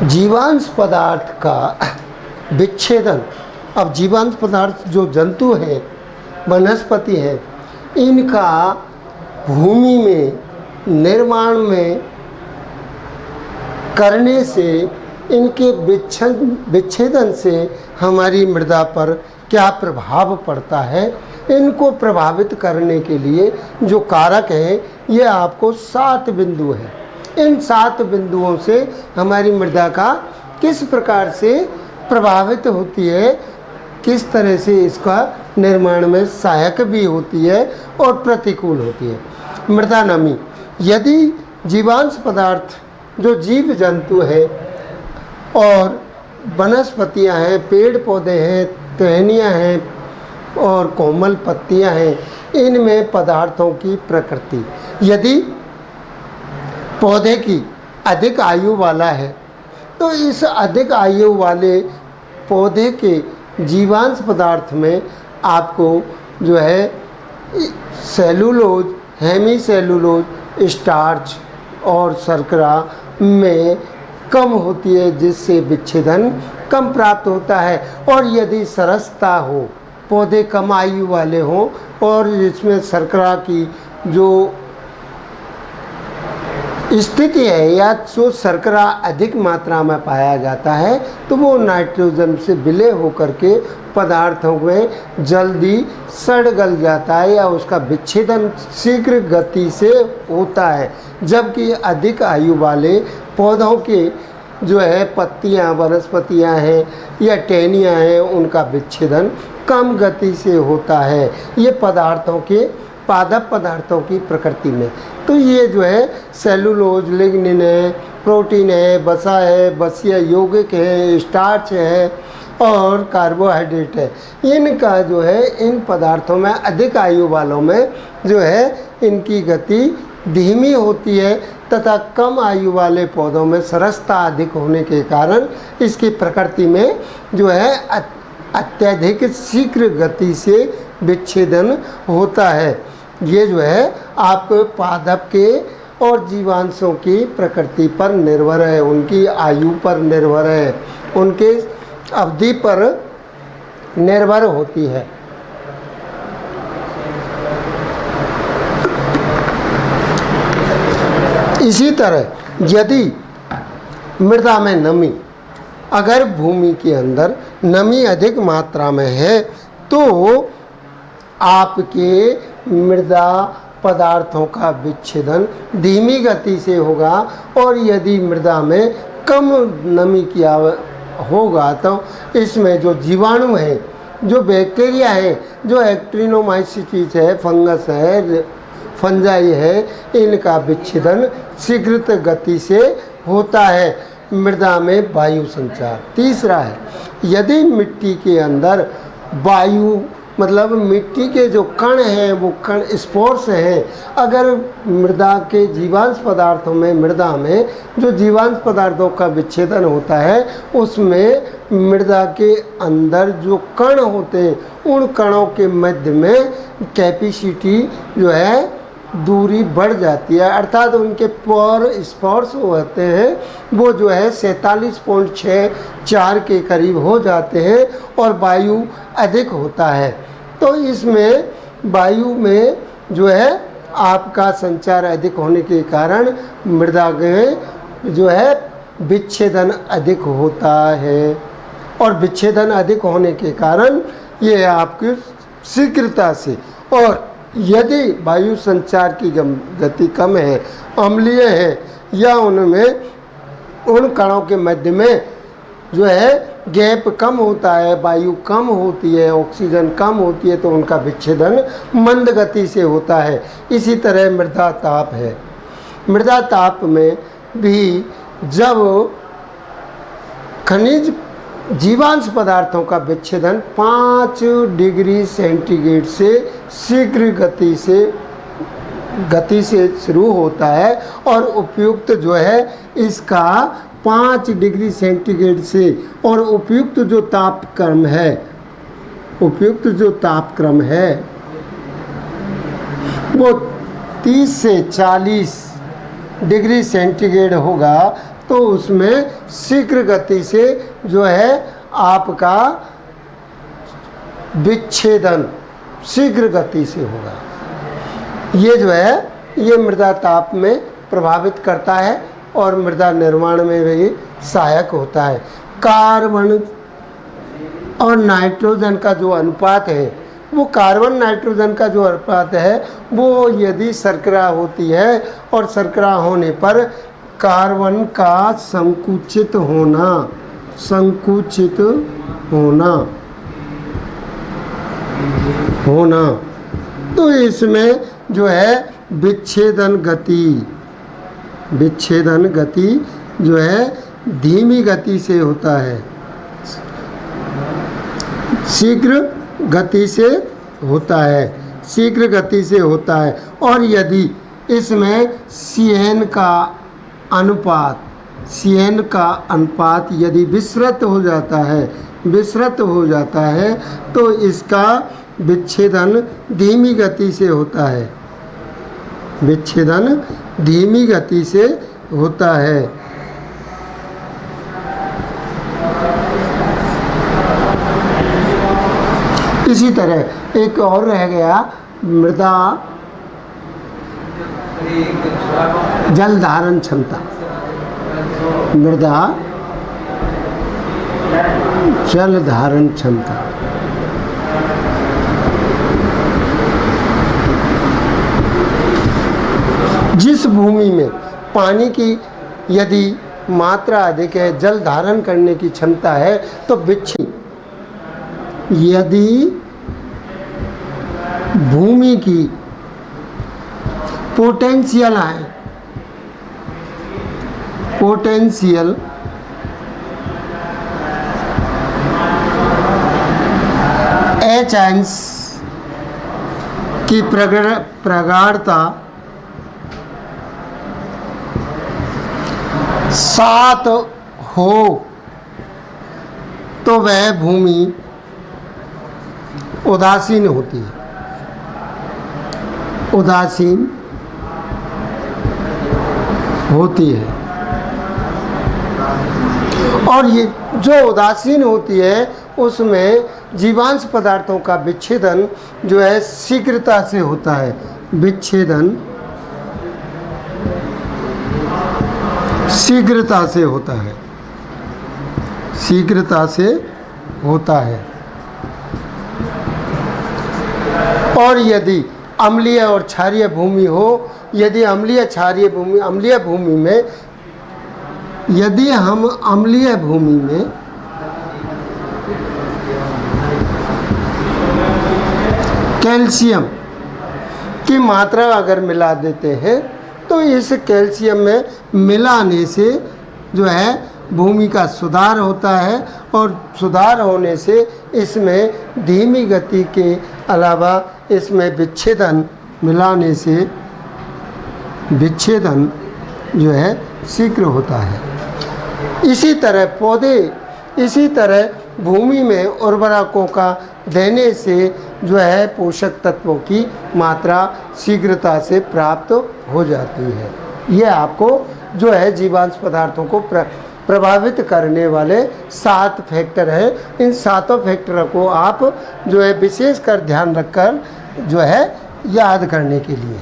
जीवांश पदार्थ का विच्छेदन। अब जीवांश पदार्थ जो जंतु हैं, वनस्पति हैं, इनका भूमि में निर्माण में करने से, इनके विच्छेदन से हमारी मृदा पर क्या प्रभाव पड़ता है, इनको प्रभावित करने के लिए जो कारक हैं, ये आपको 7 बिंदु हैं। इन 7 बिंदुओं से हमारी मृदा का किस प्रकार से प्रभावित होती है, किस तरह से इसका निर्माण में सहायक भी होती है और प्रतिकूल होती है। मृदा नमी। यदि जीवांश पदार्थ जो जीव जंतु है और वनस्पतियां हैं, पेड़ पौधे हैं, टहनियाँ हैं और कोमल पत्तियां हैं, इनमें पदार्थों की प्रकृति, यदि पौधे की अधिक आयु वाला है तो इस अधिक आयु वाले पौधे के जीवांश पदार्थ में आपको जो है सेलुलोज, हेमी सेलुलोज, स्टार्च और शर्करा में कम होती है, जिससे विच्छेदन कम प्राप्त होता है। और यदि सरसता हो, पौधे कम आयु वाले हों और जिसमें शर्करा की जो स्थिति है या जो शर्करा अधिक मात्रा में पाया जाता है, तो वो नाइट्रोजन से विलय होकर के पदार्थों में जल्दी सड़ गल जाता है या उसका विच्छेदन शीघ्र गति से होता है। जबकि अधिक आयु वाले पौधों के जो है पत्तियां, वनस्पतियां हैं या टहनियां हैं, उनका विच्छेदन कम गति से होता है। ये पदार्थों के पादप पदार्थों की प्रकृति में। तो ये जो है सेलुलोज, लिग्निन है, प्रोटीन है, वसा है, वसीय यौगिक है, स्टार्च है और कार्बोहाइड्रेट है। इनका जो है इन पदार्थों में अधिक आयु वालों में जो है इनकी गति धीमी होती है तथा कम आयु वाले पौधों में सरसता अधिक होने के कारण इसकी प्रकृति में जो है अत्यधिक शीघ्र गति से विच्छेदन होता है। ये जो है आपको पादप के और जीवांशों की प्रकृति पर निर्भर है, उनकी आयु पर निर्भर है, उनके अवधि पर निर्भर होती है। इसी तरह यदि मृदा में नमी, अगर भूमि के अंदर नमी अधिक मात्रा में है तो आपके मृदा पदार्थों का विच्छेदन धीमी गति से होगा। और यदि मृदा में कम नमी की होगा तो इसमें जो जीवाणु हैं, जो बैक्टीरिया है, जो एक्टिनोमाइसीट्स है, फंगस है, फंजाई है, इनका विच्छेदन शीघ्र गति से होता है। मृदा में वायु संचार। तीसरा है, यदि मिट्टी के अंदर वायु मतलब मिट्टी के जो कण हैं, वो कण स्पोर्स हैं, अगर मृदा के जीवांश पदार्थों में, मृदा में जो जीवांश पदार्थों का विच्छेदन होता है, उसमें मृदा के अंदर जो कण होते हैं, उन कणों के मध्य में कैपेसिटी जो है दूरी बढ़ जाती है, अर्थात उनके पोर स्पोर्स होते हैं वो जो है 47.64 के करीब हो जाते हैं और वायु अधिक होता है। तो इसमें वायु में जो है आपका संचार अधिक होने के कारण मृदा में जो है विच्छेदन अधिक होता है। और विच्छेदन अधिक होने के कारण ये आपकी शीघ्रता से, और यदि वायु संचार की गति कम है, अम्लीय है या उनमें उन कणों के मध्य में जो है गैप कम होता है, वायु कम होती है, ऑक्सीजन कम होती है, तो उनका विच्छेदन मंद गति से होता है। इसी तरह मृदा ताप है। मृदा ताप में भी जब खनिज जीवांश पदार्थों का विच्छेदन 5 डिग्री सेंटीग्रेड से शीघ्र गति से शुरू होता है और उपयुक्त जो है इसका 5 डिग्री सेंटीग्रेड से, और उपयुक्त जो तापक्रम है वो 30 से 40 डिग्री सेंटीग्रेड होगा तो तो उसमें शीघ्र गति से जो है आपका विच्छेदन शीघ्र गति से होगा। ये जो है ये मृदा ताप में प्रभावित करता है और मृदा निर्माण में भी सहायक होता है। कार्बन और नाइट्रोजन का जो अनुपात है, वो कार्बन नाइट्रोजन का जो अनुपात है वो यदि शर्करा होती है और शर्करा होने पर कार्बन का संकुचित होना तो इसमें जो है विच्छेदन गति जो है धीमी गति से होता है, शीघ्र गति से होता है। और यदि इसमें CN का अनुपात यदि विसृत हो जाता है तो इसका विच्छेदन धीमी गति से होता है। इसी तरह एक और रह गया मृदा जल धारण क्षमता। जिस भूमि में पानी की यदि मात्रा अधिक है, जल धारण करने की क्षमता है, तो यदि भूमि की पोटेंशियल H की प्रगाढ़ता 7 हो तो वह भूमि उदासीन होती है। और ये जो उदासीन होती है उसमें जीवांश पदार्थों का विच्छेदन जो है शीघ्रता से होता है। और यदि अम्लीय और क्षारीय भूमि हो, यदि अम्लीय भूमि में यदि हम अम्लीय भूमि में कैल्शियम की मात्रा अगर मिला देते हैं तो इस कैल्शियम में मिलाने से जो है भूमि का सुधार होता है और सुधार होने से इसमें धीमी गति के अलावा इसमें विच्छेदन मिलाने से विच्छेदन जो है शीघ्र होता है। इसी तरह भूमि में उर्वरकों का देने से जो है पोषक तत्वों की मात्रा शीघ्रता से प्राप्त हो जाती है। ये आपको जो है जीवांश पदार्थों को प्रभावित करने वाले 7 फैक्टर है। इन 7 फैक्टरों को आप जो है विशेष कर ध्यान रखकर जो है याद करने के लिए